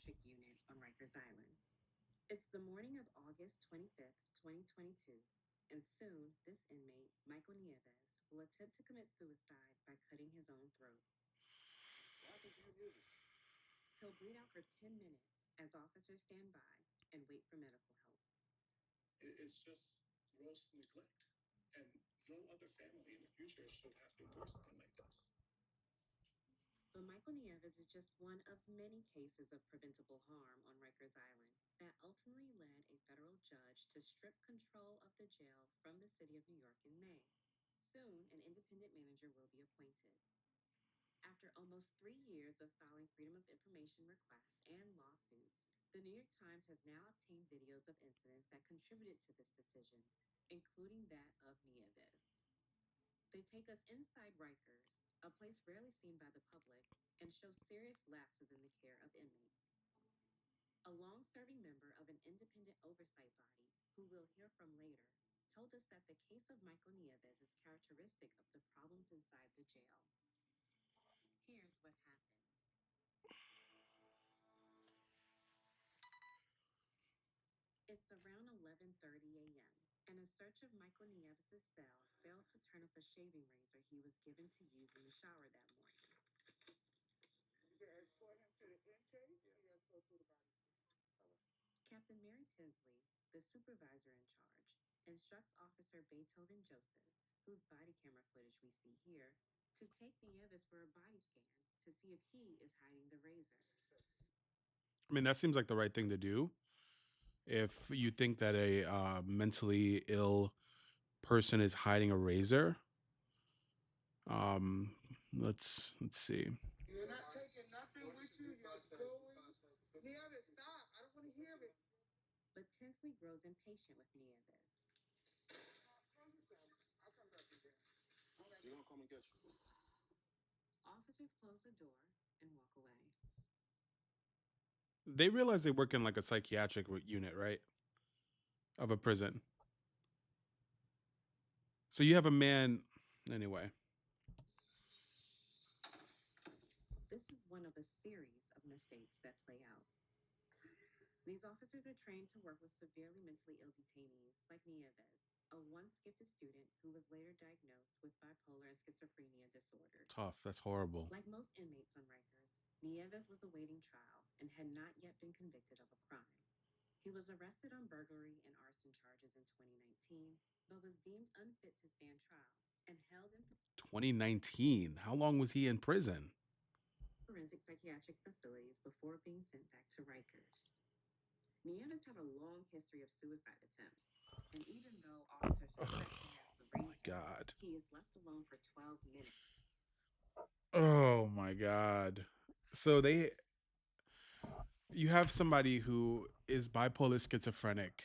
Psychiatric Unit on Rikers Island. It's the morning of August 25th, 2022, and soon this inmate, Michael Nieves, will attempt to commit suicide by cutting his own throat. What happened to you, Nieves? He'll bleed out for 10 minutes as officers stand by and wait for medical help. It's just gross neglect. And no other family in the future should have to endure something like this. But Michael Nieves is just one of many cases of preventable harm on Rikers Island that ultimately led a federal judge to strip control of the jail from the city of New York in May. Soon, an independent manager will be appointed. After almost 3 years of filing Freedom of Information requests and lawsuits, the New York Times has now obtained videos of incidents that contributed to this decision, including that of Nieves. They take us inside Rikers, a place rarely seen by the public, and show serious lapses in the care of inmates. A long-serving member of an independent oversight body, who we'll hear from later, told us that the case of Michael Nieves is characteristic of the problems inside the jail. Here's what happened. It's around 11:30 a.m., and a search of Michael Nieves' cell fails to turn up a shaving razor he was given to use in the shower that morning. You can escort him to the intake? Yeah, let's go through the body scan. Captain Mary Tinsley, the supervisor in charge, instructs Officer Beethoven Joseph, whose body camera footage we see here, to take Nieves for a body scan to see if he is hiding the razor. I mean, that seems like the right thing to do. If you think that a mentally ill person is hiding a razor, um, let's see. You're not taking nothing with you. You're going. Nieves, stop. I don't want to hear it. But Tinsley grows impatient with Nieves. Close this down. I'll come back again. You're going to come and get you. Officers close the door and walk away. They realize they work in like a psychiatric unit, right? Of a prison. So you have a man, anyway. This is one of a series of mistakes that play out. These officers are trained to work with severely mentally ill detainees like Nieves, a once gifted student who was later diagnosed with bipolar and schizophrenia disorders. Tough. That's horrible. Like most inmates on Rikers, Nieves was awaiting trial and had not yet been convicted of a crime. He was arrested on burglary and arson charges in 2019, but was deemed unfit to stand trial and held in 2019. How long was he in prison? forensic psychiatric facilities before being sent back to Rikers. Nieves had a long history of suicide attempts, and even though officers suspect he has the razor, God. he is left alone for 12 minutes. Oh my God. So you have somebody who is bipolar schizophrenic,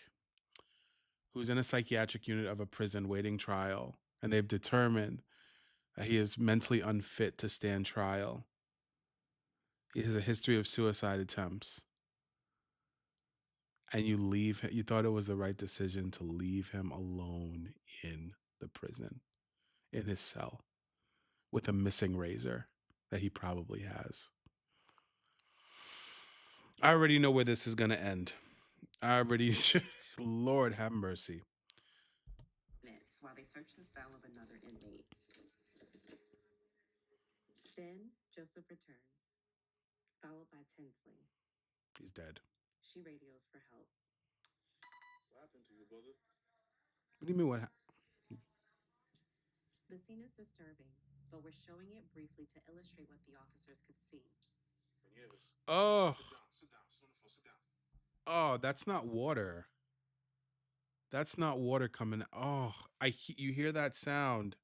who's in a psychiatric unit of a prison waiting trial, and they've determined that he is mentally unfit to stand trial. He has a history of suicide attempts. And you thought it was the right decision to leave him alone in the prison, in his cell, with a missing razor that he probably has. I already know where this is going to end. Lord have mercy. Minutes while they search the cell of another inmate. Then Joseph returns, followed by Tinsley. He's dead. She radios for help. What happened to you, brother? What do you mean what The scene is disturbing, but we're showing it briefly to illustrate what the officers could see. Nieves. Oh, Sit down. Sit on the floor. Sit down. oh, that's not water. That's not water coming. Oh, you hear that sound?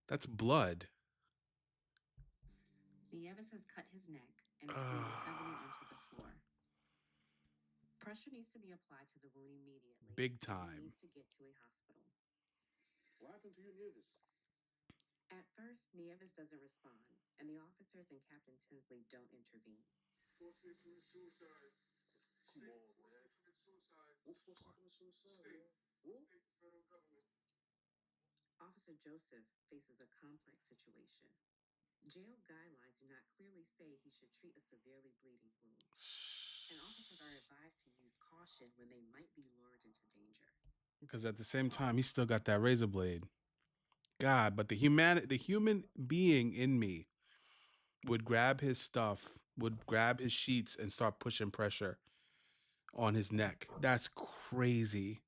That's blood. Nieves has cut his neck and is bleeding heavily onto the floor. Pressure needs to be applied to the wound immediately. Big He time. needs to get to a hospital. What happened to you, Nieves? At first, Nieves doesn't respond, and the officers and Captain Tinsley don't intervene. Forced me to commit suicide. Come on, man. Commit suicide. Who forced you to commit suicide, man? Who? State federal government. Officer Joseph faces a complex situation. Jail guidelines do not clearly say he should treat a severely bleeding wound, and officers are advised to use caution when they might be lured into danger. Because at the same time, he still got that razor blade. God, but the human being in me would grab his stuff, would grab his sheets and start pushing pressure on his neck. That's crazy.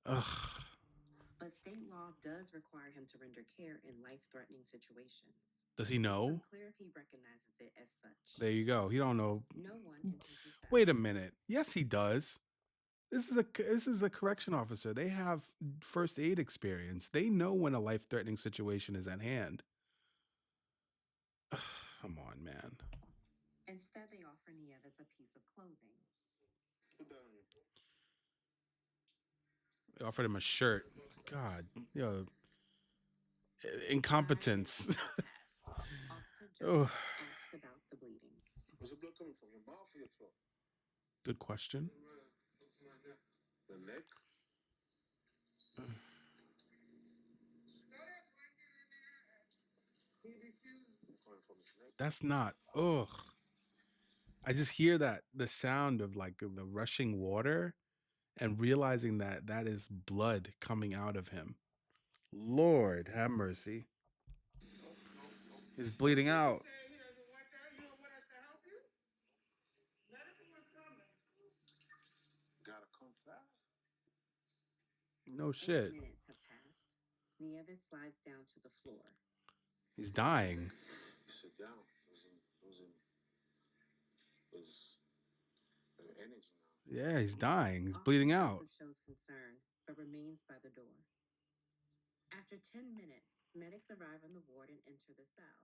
Ugh. But state law does require him to render care in life-threatening situations. Does he It's know? unclear if he recognizes it as such. There you go. He don't know. No one enters the cell. Wait a minute. Yes, he does. This is a correction officer. They have first aid experience. They know when a life-threatening situation is at hand. Come on, man. Instead, they offer Nieves a piece of clothing. Put that on you. They offered him a shirt. God, yo, incompetence. Officer Oh. Jones asks about the bleeding. Where's the blood coming from? Your mouth or your throat? Good question. The neck? That's not. Ugh. I just hear that the sound of like the rushing water, and realizing that that is blood coming out of him. Lord have mercy. He's bleeding out. Gotta come fast. No 8 shit. minutes have passed. Nieves slides down to the floor. He's dying. You sit down. There's energy now. Yeah, he's dying. He's bleeding out. Officer Joseph shows concern, but remains by the door. After 10 minutes, medics arrive on the ward and enter the cell.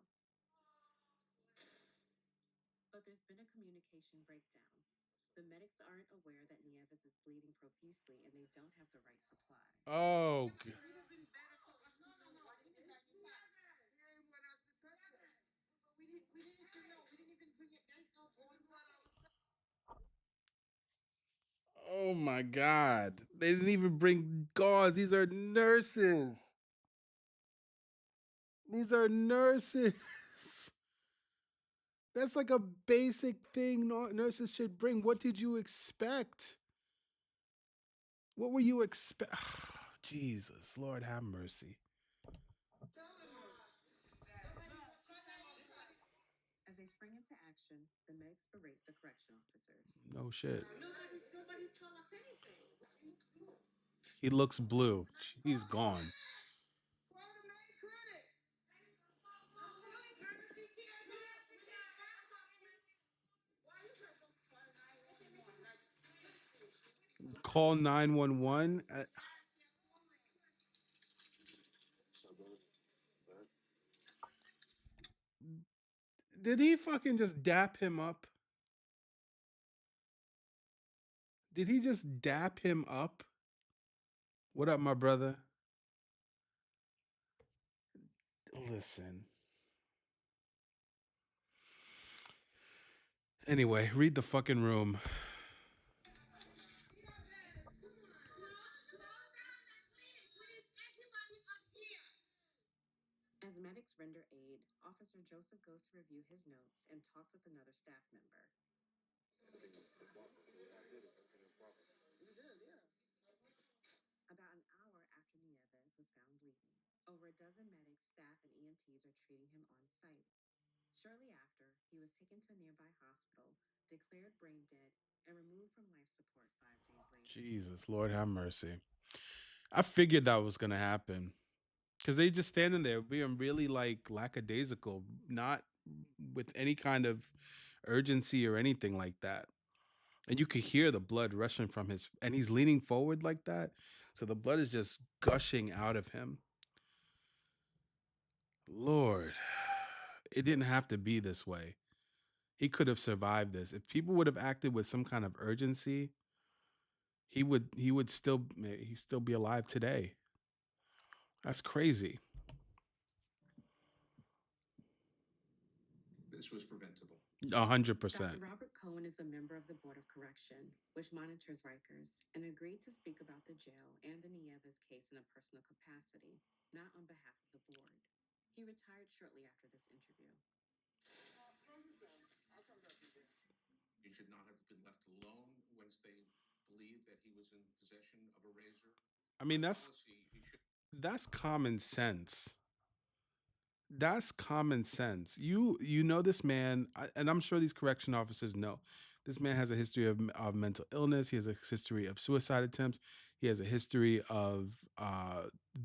But there's been a communication breakdown. The medics aren't aware that Nieves is bleeding profusely and they don't have the right supplies. Oh. Oh my God. They didn't even bring gauze. These are nurses. These are nurses. That's like a basic thing nurses should bring. What did you expect? What were you expect? Jesus, Lord have mercy. As they spring into action, the medics berate the correction officers. No shit. Nobody told us anything. He looks blue. He's gone. Call 911. Did he fucking just dap him up? Did he just dap him up? What up, my brother? Listen. Anyway, read the fucking room. As medics render aid, Officer Joseph goes to review his notes and talks with another staff member. About an hour after Nieves was found bleeding, over a dozen medics, staff, and EMTs are treating him on site. Shortly after, he was taken to a nearby hospital, declared brain dead, and removed from life support 5 days later. Jesus, Lord have mercy. I figured that was gonna happen. Because they just standing there being really like lackadaisical, not with any kind of urgency or anything like that. And you could hear the blood rushing from his, and he's leaning forward like that. So the blood is just gushing out of him. Lord, it didn't have to be this way. He could have survived this. If people would have acted with some kind of urgency, he'd still be alive today. That's crazy. This was preventable. 100%. Dr. Robert Cohen is a member of the Board of Correction, which monitors Rikers, and agreed to speak about the jail and the Nieves case in a personal capacity, not on behalf of the board. He retired shortly after this interview. You should not have been left alone once they believed that he was in possession of a razor. I mean, By that's policy, he should that's common sense. That's common sense. You know this man, and I'm sure these correction officers know. This man has a history of mental illness. He has a history of suicide attempts. He has a history of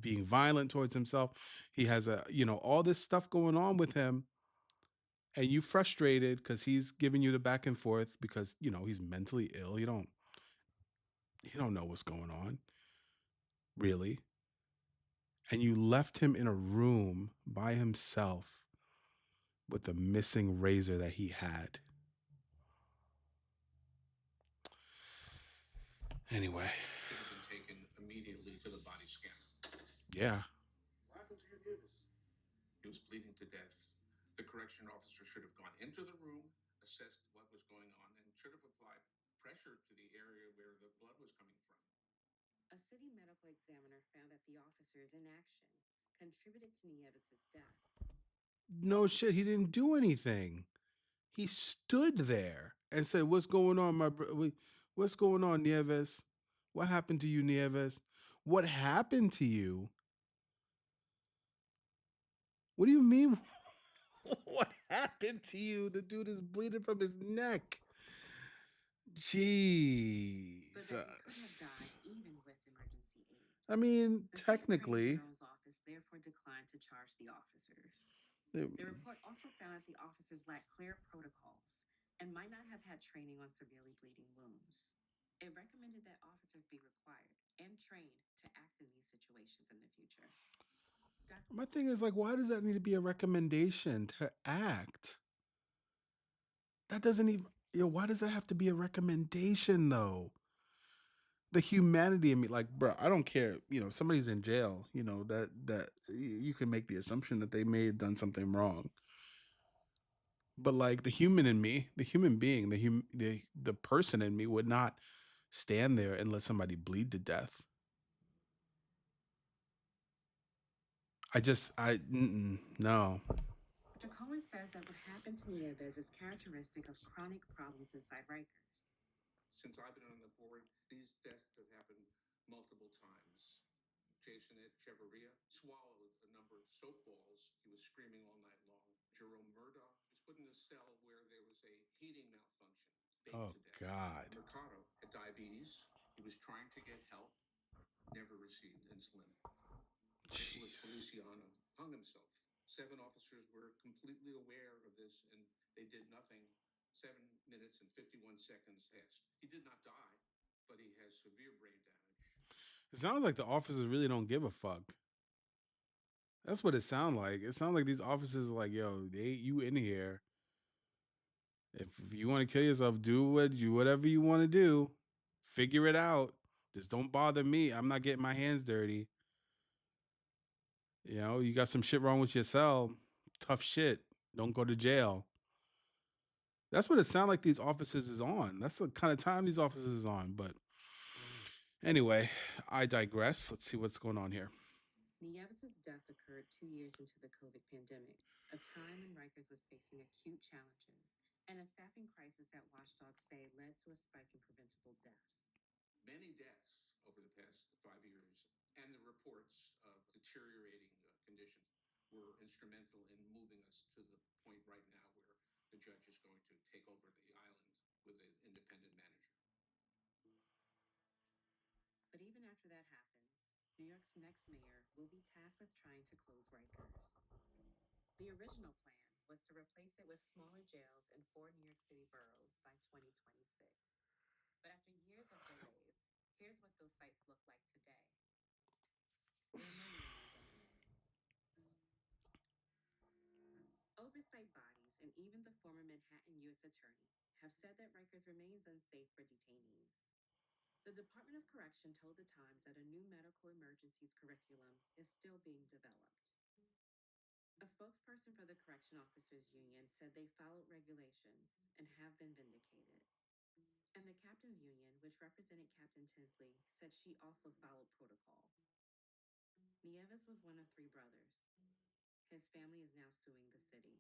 being violent towards himself. He has all this stuff going on with him, and you frustrated because he's giving you the back and forth because he's mentally ill. You don't know what's going on, really, and you left him in a room by himself with the missing razor that he had. Anyway, should have been taken immediately to the body scanner. yeah. What happened to you, Davis? He was bleeding to death. The correction officer should have gone into the room, assessed what was going on, and should have applied pressure to the area where the blood was coming from. A city medical examiner found that the officer's inaction contributed to Nieves' death. No shit, he didn't do anything. He stood there and said, "What's going on, what's going on, Nieves? What happened to you, Nieves? What happened to you? What do you mean? What happened to you? The dude is bleeding from his neck. So that he could have Jesus. died even with emergency aid. I mean, The State Attorney technically, General's office therefore declined to charge the officers. it- The report also found that the officers lacked clear protocols and might not have had training on severely bleeding wounds. It recommended that officers be required and trained to act in these situations in the future. my thing is like, why does that need to be a recommendation to act? That doesn't even, why does that have to be a recommendation though? The humanity in me, like, bro, I don't care. Somebody's in jail. That you can make the assumption that they may have done something wrong. But like the human in me, the human being, the person in me would not stand there and let somebody bleed to death. No. Dr. Cohen says that what happened to Nieves is characteristic of chronic problems inside Rikers. Since I've been on the board, these deaths have happened multiple times. Jason Echeverria swallowed a number of soap balls. He was screaming all night long. Jerome Murdoch was put in a cell where there was a heating malfunction. Oh To death. God. Mercado had diabetes. He was trying to get help, never received insulin. Nicholas Feliciano hung himself. 7 officers were completely aware of this and they did nothing. 7 minutes and 51 seconds passed. He did not die, but he has severe brain damage. It sounds like the officers really don't give a fuck. That's what it sounds like. It sounds like these officers are like, yo, you in here. If you want to kill yourself, do whatever you want to do. Figure it out. Just don't bother me. I'm not getting my hands dirty. You got some shit wrong with your cell. Tough shit. Don't go to jail. That's what it sounds like these officers is on. That's the kind of time these officers is on. But anyway, I digress. Let's see what's going on here. Nieves' death occurred 2 years into the COVID pandemic, a time when Rikers was facing acute challenges and a staffing crisis that watchdogs say led to a spike in preventable deaths. Many deaths over the past 5 years and the reports of deteriorating conditions were instrumental in moving us to the point right now where the judge is going to take over the island with an independent manager. But even after that happens, New York's next mayor will be tasked with trying to close Rikers. The original plan was to replace it with smaller jails in 4 New York City boroughs by 2026. But after years of delays, here's what those sites look like today. There are no new ones opening. Oversight bodies and even the former Manhattan U.S. Attorney have said that Rikers remains unsafe for detainees. The Department of Correction told the Times that a new medical emergencies curriculum is still being developed. A spokesperson for the Correction Officers Union said they followed regulations and have been vindicated. And the Captains Union, which represented Captain Tinsley, said she also followed protocol. Nieves was one of 3 brothers. His family is now suing the city.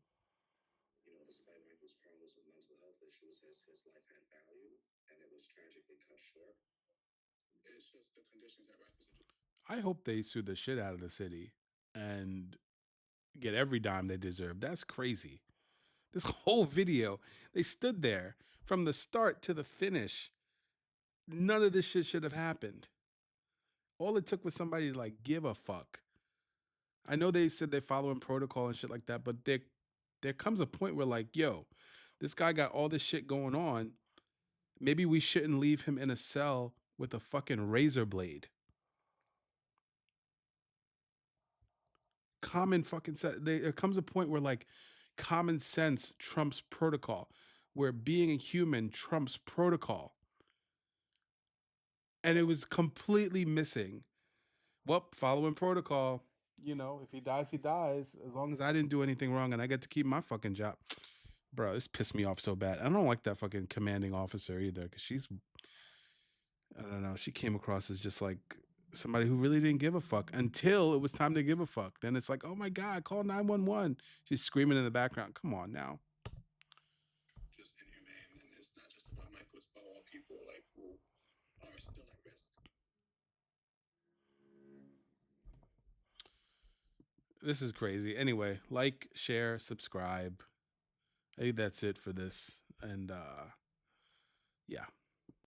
You know, despite Michael's problems with mental health issues, his life had value, and it was tragically cut short. It's just the conditions at Rikers Island. I hope they sue the shit out of the city and get every dime they deserve. That's crazy. This whole video, they stood there from the start to the finish. None of this shit should have happened. All it took was somebody to like give a fuck. I know they said they're following protocol and shit like that, but there comes a point where like, yo, this guy got all this shit going on. Maybe we shouldn't leave him in a cell with a fucking razor blade. Common fucking sense. There comes a point where like common sense trumps protocol, where being a human trumps protocol. And it was completely missing. Well, following protocol. You know, if he dies, he dies. As long as I didn't do anything wrong and I get to keep my fucking job. Bro, this pissed me off so bad. I don't like that fucking commanding officer either, because she's, I don't know, she came across as just like somebody who really didn't give a fuck until it was time to give a fuck. Then it's like, oh my God, call 911. She's screaming in the background. Come on now. Just inhumane, and it's not just about Michael, it's about all people like who are still at risk. This is crazy. Anyway, like, share, subscribe. I think that's it for this. And yeah.